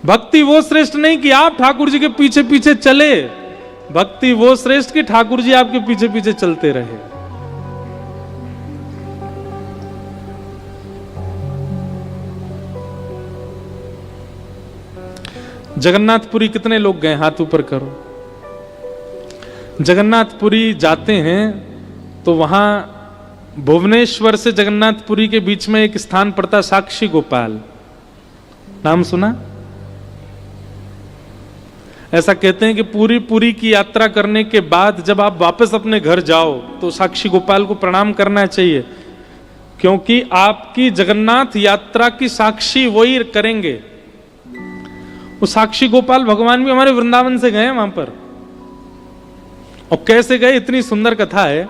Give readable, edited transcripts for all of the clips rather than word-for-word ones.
भक्ति वो श्रेष्ठ नहीं कि आप ठाकुर जी के पीछे पीछे चले, भक्ति वो श्रेष्ठ कि ठाकुर जी आपके पीछे पीछे चलते रहे। जगन्नाथपुरी कितने लोग गए? हाथ ऊपर करो। जगन्नाथपुरी जाते हैं तो वहां भुवनेश्वर से जगन्नाथपुरी के बीच में एक स्थान पड़ता, साक्षी गोपाल। नाम सुना? ऐसा कहते हैं कि पूरी की यात्रा करने के बाद जब आप वापस अपने घर जाओ तो साक्षी गोपाल को प्रणाम करना चाहिए, क्योंकि आपकी जगन्नाथ यात्रा की साक्षी वही करेंगे। वो साक्षी गोपाल भगवान भी हमारे वृंदावन से गए वहां पर। और कैसे गए, इतनी सुंदर कथा है।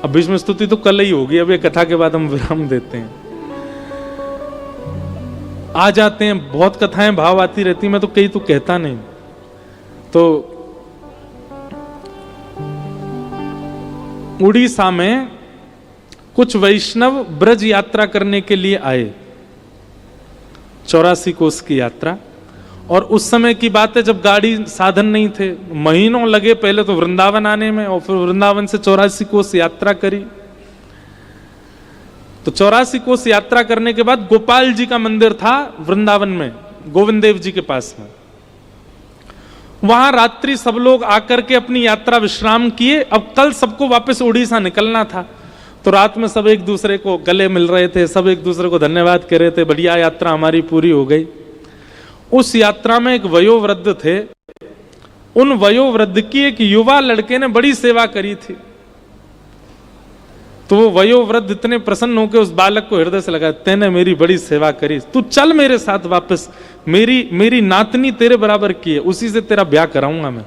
अब भीष्म स्तुति तो कल ही होगी, अब ये कथा के बाद हम विराम देते हैं। आ जाते हैं, बहुत कथाएं भाव आती रहती, मैं तो कई तो कहता नहीं। तो उड़ीसा में कुछ वैष्णव ब्रज यात्रा करने के लिए आए, 84 कोस की यात्रा। और उस समय की बात है जब गाड़ी साधन नहीं थे, महीनों लगे पहले तो वृंदावन आने में, और फिर वृंदावन से 84 कोस यात्रा करी। तो 84 कोस यात्रा करने के बाद गोपाल जी का मंदिर था वृंदावन में, गोविंद देव जी के पास में। वहां रात्रि सब लोग आकर के अपनी यात्रा विश्राम किए। अब कल सबको वापस उड़ीसा निकलना था, तो रात में सब एक दूसरे को गले मिल रहे थे, सब एक दूसरे को धन्यवाद कह रहे थे, बढ़िया यात्रा हमारी पूरी हो गई। उस यात्रा में एक वयोवृद्ध थे, उन वयोवृद्ध की एक युवा लड़के ने बड़ी सेवा करी थी। तो वो वयोवृद्ध इतने प्रसन्न होकर उस बालक को हृदय से लगा, तेने मेरी बड़ी सेवा करी, तू चल मेरे साथ वापस, मेरी नातनी तेरे बराबर की है, उसी से तेरा ब्याह कराऊंगा मैं,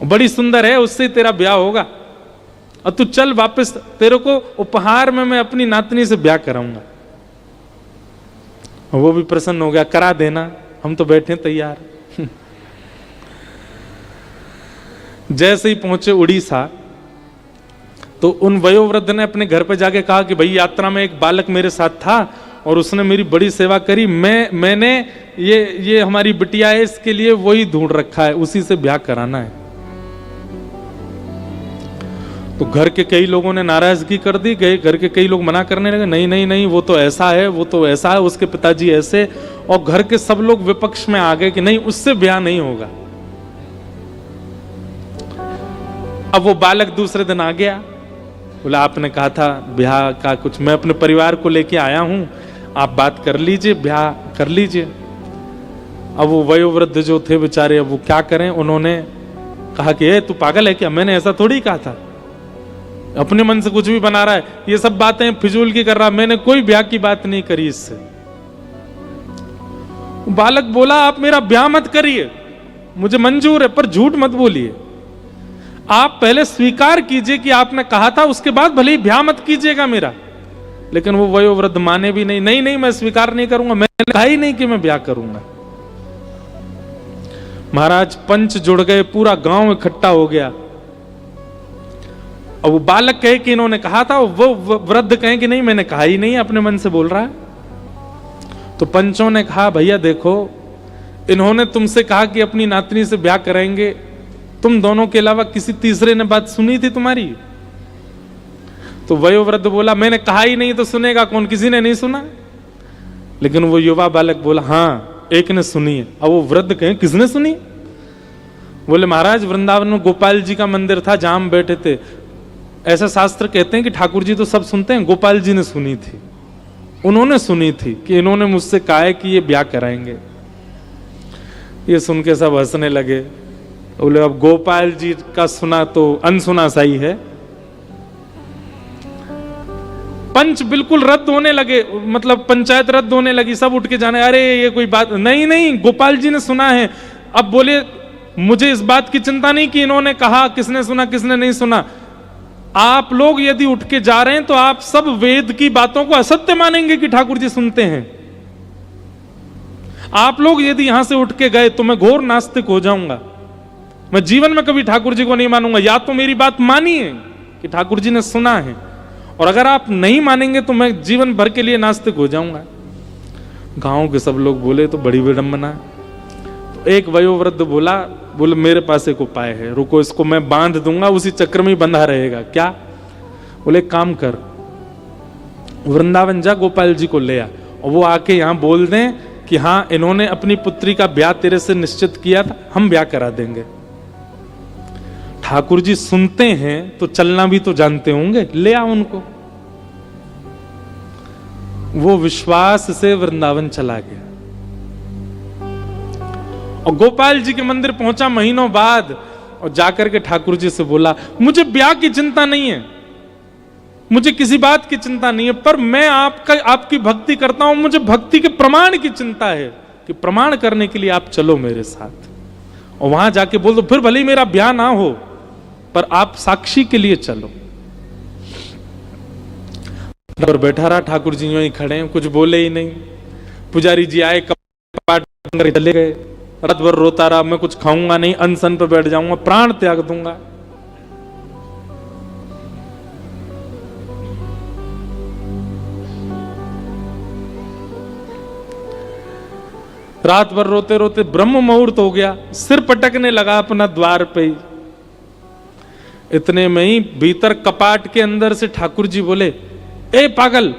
बड़ी सुंदर है, उससे तेरा ब्याह होगा, और तू चल वापस, तेरे को उपहार में मैं अपनी नातनी से ब्याह कराऊंगा। वो भी प्रसन्न हो गया, करा देना, हम तो बैठे तैयार। जैसे ही पहुंचे उड़ीसा तो उन वयोवृद्ध ने अपने घर पे जाके कहा कि भाई यात्रा में एक बालक मेरे साथ था और उसने मेरी बड़ी सेवा करी, मैंने ये हमारी बिटिया है, इसके लिए वही ढूंढ रखा है, उसी से ब्याह कराना है। तो घर के कई लोगों ने नाराजगी कर दी, घर के कई लोग मना करने लगे, नहीं नहीं नहीं, वो तो ऐसा है, वो तो ऐसा है, उसके पिताजी ऐसे। और घर के सब लोग विपक्ष में आ गए कि नहीं, उससे ब्याह नहीं होगा। अब वो बालक दूसरे दिन आ गया, बोला आपने कहा था ब्याह का कुछ, मैं अपने परिवार को लेके आया हूं, आप बात कर लीजिए, ब्याह कर लीजिए। अब वो वयोवृद्ध जो थे बेचारे, अब वो क्या करें, उन्होंने कहा कि तू पागल है क्या, मैंने ऐसा थोड़ी कहा था, अपने मन से कुछ भी बना रहा है, ये सब बातें फिजूल की कर रहा, मैंने कोई ब्याह की बात नहीं करी इससे। बालक बोला आप मेरा ब्याह मत करिए, मुझे मंजूर है, पर झूठ मत बोलिए, आप पहले स्वीकार कीजिए कि आपने कहा था, उसके बाद भले ही ब्याह मत कीजिएगा मेरा। लेकिन वो वयोवृद्ध माने भी नहीं, नहीं नहीं मैं स्वीकार नहीं करूंगा, मैंने कहा ही नहीं कि मैं ब्याह करूंगा। महाराज पंच जुड़ गए, पूरा गांव इकट्ठा हो गया। और वो बालक कहे कि इन्होंने कहा था, वो वृद्ध कहे कि नहीं मैंने कहा ही नहीं, अपने मन से बोल रहा है। तो पंचों ने कहा भैया देखो, इन्होंने तुमसे कहा कि अपनी नातनी से ब्याह कराएंगे, तुम दोनों के अलावा किसी तीसरे ने बात सुनी थी तुम्हारी? तो वयोवृद्ध बोला मैंने कहा ही नहीं तो सुनेगा कौन, किसी ने नहीं सुना। लेकिन वो युवा बालक बोला हाँ एक ने सुनी है। अब वो वृद्ध कहे किसने सुनी? बोले महाराज वृंदावन में गोपाल जी का मंदिर था जहां हम बैठे थे, ऐसा शास्त्र कहते हैं कि ठाकुर जी तो सब सुनते हैं, गोपाल जी ने सुनी थी, उन्होंने सुनी थी कि इन्होंने मुझसे कहा है कि ये ब्याह कराएंगे। ये सुन के सब हंसने लगे। बोले अब गोपाल जी का सुना तो अनसुना सा ही है। पंच बिल्कुल रद्द होने लगे, मतलब पंचायत रद्द होने लगी, सब उठ के जाने, अरे ये कोई बात नहीं, नहीं गोपाल जी ने सुना है। अब बोले मुझे इस बात की चिंता नहीं कि इन्होंने कहा किसने सुना किसने नहीं सुना, आप लोग यदि उठ के जा रहे हैं तो आप सब वेद की बातों को असत्य मानेंगे कि ठाकुर जी सुनते हैं। आप लोग यदि यहां से उठ के गए तो मैं घोर नास्तिक हो जाऊंगा, मैं जीवन में कभी ठाकुर जी को नहीं मानूंगा। या तो मेरी बात मानिए कि ठाकुर जी ने सुना है, और अगर आप नहीं मानेंगे तो मैं जीवन भर के लिए नास्तिक हो जाऊंगा। गांव के सब लोग बोले तो बड़ी विडंबना है। तो एक वयोवृद्ध बोले मेरे पास एक उपाय है, रुको इसको मैं बांध दूंगा, उसी चक्र में ही बंधा रहेगा। क्या? बोले काम कर, वृंदावन जा, गोपाल जी को ले आ और वो आके यहाँ बोल दें कि हाँ इन्होंने अपनी पुत्री का ब्याह तेरे से निश्चित किया था, हम ब्याह करा देंगे। ठाकुर जी सुनते हैं तो चलना भी तो जानते होंगे, ले आ उनको। वो विश्वास से वृंदावन चला गया और गोपाल जी के मंदिर पहुंचा महीनों बाद और जाकर के ठाकुर जी से बोला, मुझे ब्याह की चिंता नहीं है, मुझे किसी बात की चिंता नहीं है, पर मैं आपकी भक्ति करता हूं, मुझे भक्ति के प्रमाण की चिंता है कि प्रमाण करने के लिए आप चलो मेरे साथ। और वहां जाके बोल दो फिर भले ही मेरा ब्याह ना हो पर आप साक्षी के लिए चलो। और बैठा रहा, ठाकुर जी यूं ही खड़े हैं, कुछ बोले ही नहीं। पुजारी जी आए, कपाट चले गए। रात भर रोता रहा, मैं कुछ खाऊंगा नहीं, अनशन पर बैठ जाऊंगा, प्राण त्याग दूंगा। रात भर रोते रोते ब्रह्म मुहूर्त हो गया, सिर पटकने लगा अपना द्वार पे ही। इतने में ही भीतर कपाट के अंदर से ठाकुर जी बोले, ए पागल,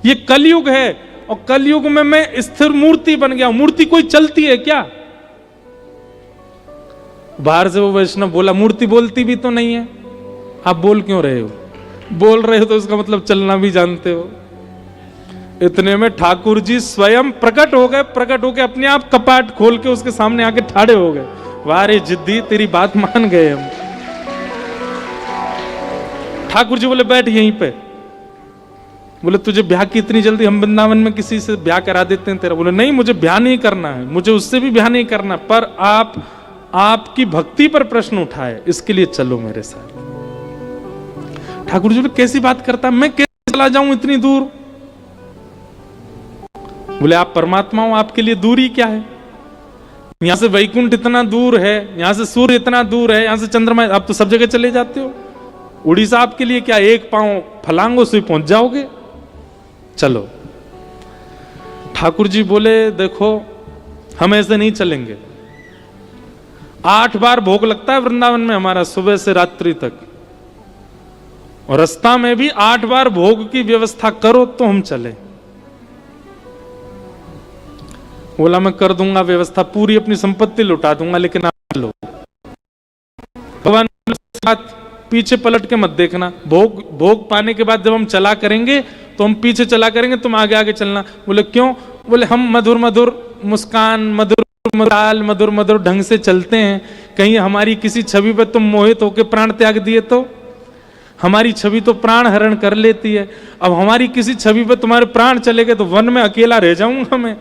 ये कलयुग है और कलयुग में मैं स्थिर मूर्ति बन गया, मूर्ति कोई चलती है क्या? बाहर से वो वैष्णव बोला, मूर्ति बोलती भी तो नहीं है, आप बोल क्यों रहे हो? बोल रहे हो तो उसका मतलब चलना भी जानते हो। इतने में ठाकुर जी स्वयं प्रकट हो गए, प्रकट होके अपने आप कपाट खोल के उसके सामने आके ठाड़े हो गए। वारे जिद्दी, तेरी बात मान गए हम। ठाकुर जी बोले बैठ यहीं पे। बोले तुझे ब्याह की इतनी जल्दी, हम वृंदावन में किसी से ब्याह करा देते हैं तेरा। बोले नहीं, मुझे ब्याह नहीं करना है, मुझे उससे भी ब्याह नहीं करना, पर आपकी भक्ति पर प्रश्न उठाए, इसके लिए चलो मेरे साथ। ठाकुर जी बोले कैसी बात करता, मैं कैसे चला जाऊं इतनी दूर? बोले आप परमात्मा हो, आपके लिए दूरी क्या है? यहां से वैकुंठ इतना दूर है, यहां से सूर्य इतना दूर है, यहां से चंद्रमा, आप तो सब जगह चले जाते हो। उड़ीसा आपके लिए क्या, एक पांव फलांगो से पहुंच जाओगे, चलो। ठाकुर जी बोले देखो हम ऐसे नहीं चलेंगे। 8 बार भोग लगता है वृंदावन में हमारा, सुबह से रात्रि तक, और रास्ता में भी 8 बार भोग की व्यवस्था करो तो हम चले। बोला मैं कर दूंगा व्यवस्था, पूरी अपनी संपत्ति लुटा दूंगा, लेकिन आप चलो। भगवान साथ पीछे पलट के मत देखना, भोग पाने के बाद जब हम चला करेंगे तो हम पीछे चला करेंगे, तुम आगे आगे चलना। बोले क्यों? बोले हम मधुर मधुर मुस्कान, मधुर मधुर मधुर मधुर ढंग से चलते हैं, कहीं हमारी किसी छवि पर तुम मोहित होकर प्राण त्याग दिए तो? हमारी छवि तो प्राण हरण कर लेती है, अब हमारी किसी छवि पर तुम्हारे प्राण चले गए तो वन में अकेला रह जाऊंगा मैं।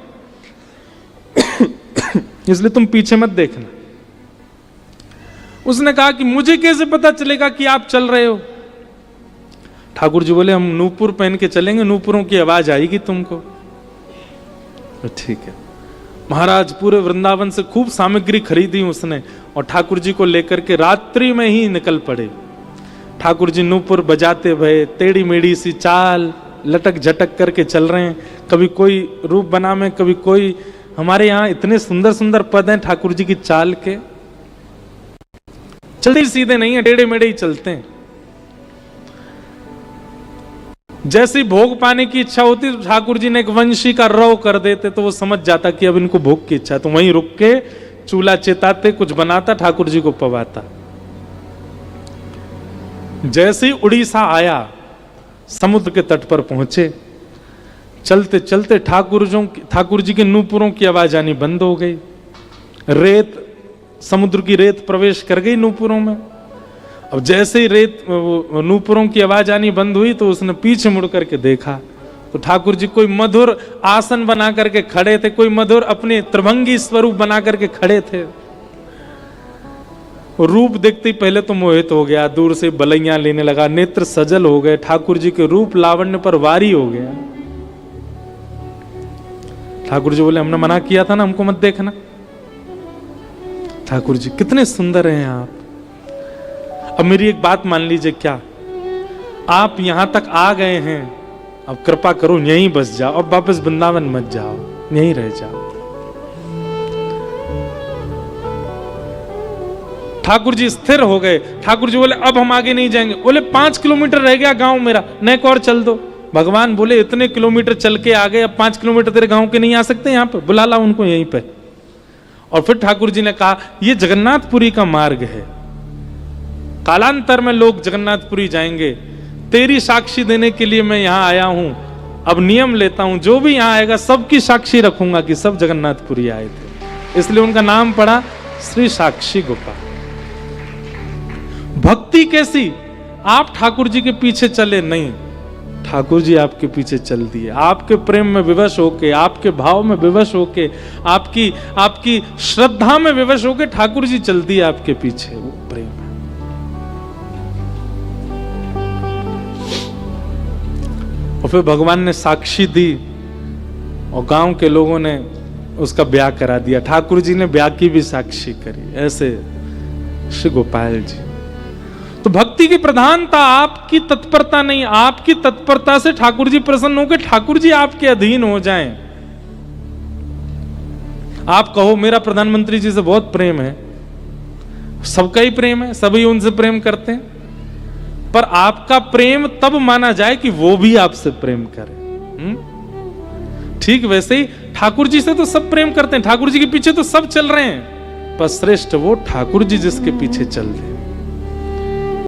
इसलिए तुम पीछे मत देखना। उसने कहा कि मुझे कैसे पता चलेगा कि आप चल रहे हो? ठाकुर जी बोले हम नूपुर पहन के चलेंगे, नूपुरों की आवाज आएगी तुमको। ठीक है। महाराज पूरे वृंदावन से खूब सामग्री खरीदी उसने और ठाकुर जी को लेकर के रात्रि में ही निकल पड़े। ठाकुर जी नूपुर बजाते भये, टेढ़ी मेढ़ी सी चाल, लटक झटक करके चल रहे हैं, कभी कोई रूप बना में, कभी कोई। हमारे यहाँ इतने सुंदर सुंदर पद हैं ठाकुर जी की चाल के, चलते सीधे नहीं है, टेढ़े मेढ़े ही चलते हैं। जैसी भोग पाने की इच्छा होती तो ठाकुर जी ने एक वंशी का रव कर देते तो वो समझ जाता कि अब इनको भोग की इच्छा है, तो वहीं रुक के चूल्हा चेताते, कुछ बनाता, ठाकुर जी को पवाता। जैसे ही उड़ीसा आया, समुद्र के तट पर पहुंचे, चलते चलते ठाकुर जी के नूपुरों की आवाज आनी बंद हो गई। रेत, समुद्र की रेत प्रवेश कर गई नूपुरों में। अब जैसे ही रेत नूपुरों की आवाज आनी बंद हुई तो उसने पीछे मुड़ करके देखा तो ठाकुर जी कोई मधुर आसन बना करके खड़े थे, कोई मधुर अपने त्रिभंगी स्वरूप बना करके खड़े थे। रूप देखते ही पहले तो मोहित हो गया, दूर से बलैयां लेने लगा, नेत्र सजल हो गए, ठाकुर जी के रूप लावण्य पर वारी हो गया। ठाकुर जी बोले हमने मना किया था ना, हमको मत देखना। ठाकुर जी कितने सुंदर हैं आप। अब मेरी एक बात मान लीजिए, क्या आप यहां तक आ गए हैं, अब कृपा करो यहीं बस जाओ, अब वापस वृंदावन मत जाओ, यहीं रह जाओ। ठाकुर जी स्थिर हो गए। ठाकुर जी बोले अब हम आगे नहीं जाएंगे। बोले 5 किलोमीटर रह गया गांव मेरा, नेक और चल दो। भगवान बोले इतने किलोमीटर चल के आ गए, अब 5 किलोमीटर तेरे गांव के नहीं आ सकते, यहाँ पे बुला ला उनको यहीं पे। और फिर ठाकुर जी ने कहा ये जगन्नाथपुरी का मार्ग है, कालांतर में लोग जगन्नाथपुरी जाएंगे, तेरी साक्षी देने के लिए मैं यहां आया हूं। अब नियम लेता हूं, जो भी यहां आएगा सबकी साक्षी रखूंगा कि सब जगन्नाथपुरी आए थे। इसलिए उनका नाम पड़ा श्री साक्षी गोपाल। भक्ति कैसी? आप ठाकुर जी के पीछे चले नहीं, ठाकुर जी आपके पीछे चल दिए, आपके प्रेम में विवश होके, आपके भाव में विवश होके, आपकी श्रद्धा में विवश होके ठाकुर जी चल दिए आपके पीछे। वो प्रेम है। और फिर भगवान ने साक्षी दी और गांव के लोगों ने उसका ब्याह करा दिया। ठाकुर जी ने ब्याह की भी साक्षी करी। ऐसे श्री गोपाल जी। तो भक्ति की प्रधानता आपकी तत्परता नहीं, आपकी तत्परता से ठाकुर जी प्रसन्न होकर ठाकुर जी आपके अधीन हो जाएं। आप कहो मेरा प्रधानमंत्री जी से बहुत प्रेम है, सबका ही प्रेम है, सभी उनसे प्रेम करते हैं, पर आपका प्रेम तब माना जाए कि वो भी आपसे प्रेम करे। ठीक वैसे ही ठाकुर जी से तो सब प्रेम करते हैं, ठाकुर जी के पीछे तो सब चल रहे हैं, पर श्रेष्ठ वो ठाकुर जी जिसके पीछे चल रहे हैं।